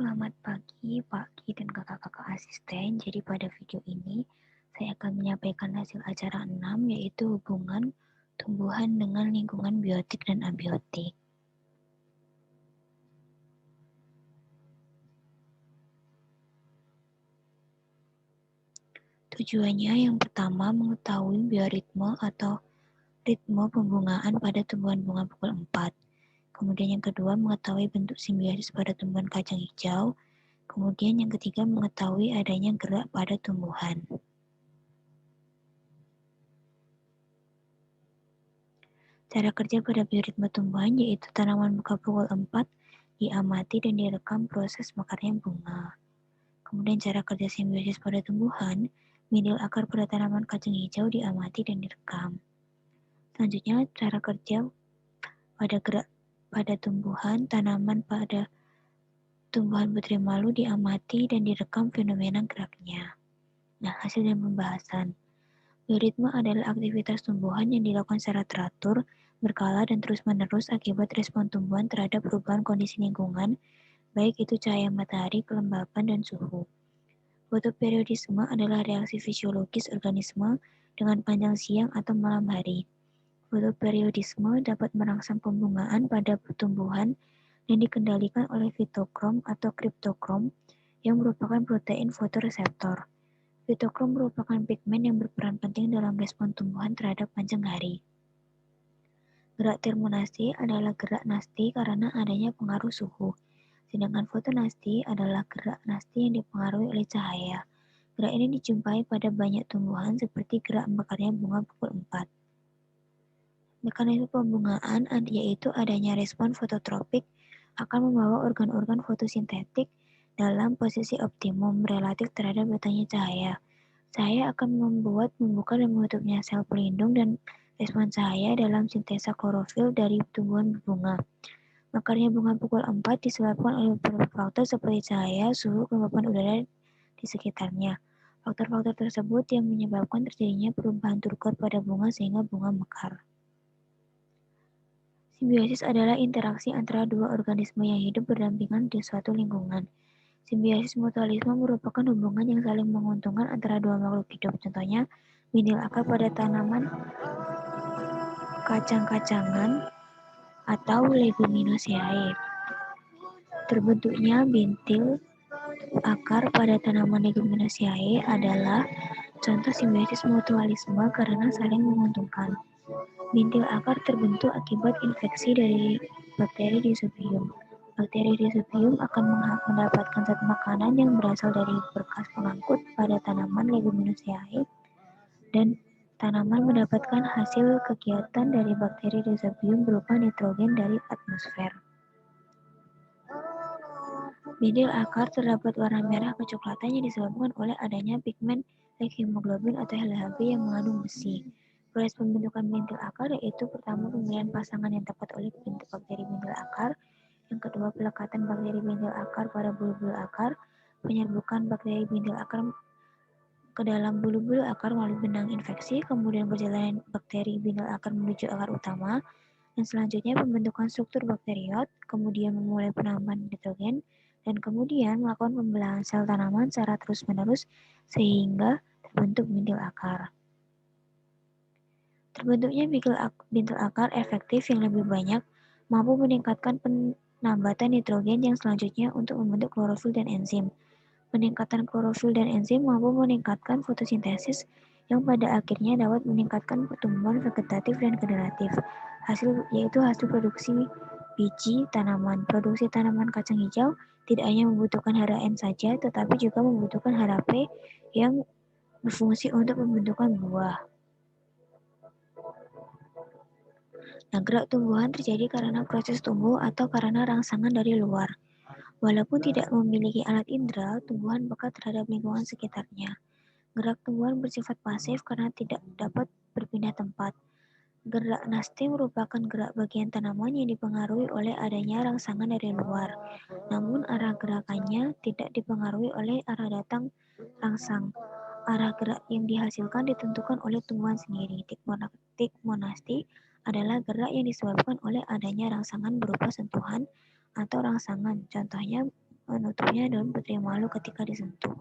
Selamat pagi, Pak Ki dan kakak-kakak asisten. Jadi pada video ini, saya akan menyampaikan hasil acara 6, yaitu hubungan tumbuhan dengan lingkungan biotik dan abiotik. Tujuannya yang pertama mengetahui bioritme atau ritme pembungaan pada tumbuhan bunga pukul 4. Kemudian yang kedua mengetahui bentuk simbiosis pada tumbuhan kacang hijau. Kemudian yang ketiga mengetahui adanya gerak pada tumbuhan. Cara kerja pada bioritme tumbuhan yaitu tanaman buka pukul 4 diamati dan direkam proses mekarnya bunga. Kemudian cara kerja simbiosis pada tumbuhan, mindil akar pada tanaman kacang hijau diamati dan direkam. Selanjutnya cara kerja pada gerak pada tumbuhan tanaman pada tumbuhan putri malu diamati dan direkam fenomena geraknya. Nah, hasil dan pembahasan. Bioritme adalah aktivitas tumbuhan yang dilakukan secara teratur, berkala, dan terus-menerus akibat respon tumbuhan terhadap perubahan kondisi lingkungan, baik itu cahaya matahari, kelembapan, dan suhu. Fotoperiodisme adalah reaksi fisiologis organisme dengan panjang siang atau malam hari. Fotoperiodisme dapat merangsang pembungaan pada tumbuhan yang dikendalikan oleh fitokrom atau kriptokrom yang merupakan protein fotoreseptor. Fitokrom merupakan pigmen yang berperan penting dalam respon tumbuhan terhadap panjang hari. Gerak termonasti adalah gerak nasti karena adanya pengaruh suhu, sedangkan fotonasti adalah gerak nasti yang dipengaruhi oleh cahaya. Gerak ini dijumpai pada banyak tumbuhan seperti gerak mekarnya bunga pukul 4. Mekanisme pembungaan yaitu adanya respon fototropik akan membawa organ-organ fotosintetik dalam posisi optimum relatif terhadap datangnya cahaya. Cahaya akan membuka dan menutupnya sel pelindung dan respon cahaya dalam sintesa klorofil dari tumbuhan berbunga. Mekarnya bunga pukul 4 disebabkan oleh beberapa faktor seperti cahaya, suhu, kelembapan udara di sekitarnya. Faktor-faktor tersebut yang menyebabkan terjadinya perubahan turgor pada bunga sehingga bunga mekar. Simbiosis adalah interaksi antara dua organisme yang hidup berdampingan di suatu lingkungan. Simbiosis mutualisme merupakan hubungan yang saling menguntungkan antara dua makhluk hidup. Contohnya, mindil akar pada tanaman kacang-kacangan atau Leguminosae. Terbentuknya bintil akar pada tanaman Leguminosae adalah contoh simbiosis mutualisme karena saling menguntungkan. Bintil akar terbentuk akibat infeksi dari bakteri Rhizobium. Bakteri Rhizobium akan mendapatkan zat makanan yang berasal dari berkas pengangkut pada tanaman Leguminosae dan tanaman mendapatkan hasil kegiatan dari bakteri Rhizobium berupa nitrogen dari atmosfer. Bintil akar terdapat warna merah kecoklatan yang disebabkan oleh adanya pigmen leghemoglobin atau LHB yang mengandung besi. Proses pembentukan bintil akar yaitu pertama pemilihan pasangan yang tepat oleh bakteri bintil akar, yang kedua pelekatan bakteri bintil akar pada bulu-bulu akar, penyerbukan bakteri bintil akar ke dalam bulu-bulu akar melalui benang infeksi, kemudian perjalanan bakteri bintil akar menuju akar utama, dan selanjutnya pembentukan struktur bakteriot, kemudian memulai penambahan nitrogen, dan kemudian melakukan pembelahan sel tanaman secara terus-menerus sehingga terbentuk bintil akar. Terbentuknya bintil akar efektif yang lebih banyak mampu meningkatkan penambatan nitrogen yang selanjutnya untuk membentuk klorofil dan enzim. Peningkatan klorofil dan enzim mampu meningkatkan fotosintesis yang pada akhirnya dapat meningkatkan pertumbuhan vegetatif dan generatif. Yaitu hasil produksi biji tanaman. Produksi tanaman kacang hijau tidak hanya membutuhkan HRN saja, tetapi juga membutuhkan HRP yang berfungsi untuk pembentukan buah. Nah, gerak tumbuhan terjadi karena proses tumbuh atau karena rangsangan dari luar. Walaupun tidak memiliki alat indera, tumbuhan peka terhadap lingkungan sekitarnya. Gerak tumbuhan bersifat pasif karena tidak dapat berpindah tempat. Gerak nasti merupakan gerak bagian tanaman yang dipengaruhi oleh adanya rangsangan dari luar. Namun arah gerakannya tidak dipengaruhi oleh arah datang rangsang. Arah gerak yang dihasilkan ditentukan oleh tumbuhan sendiri. Tikmonasti adalah gerak yang disebabkan oleh adanya rangsangan berupa sentuhan atau rangsangan. Contohnya Penutupnya daun putri malu ketika disentuh.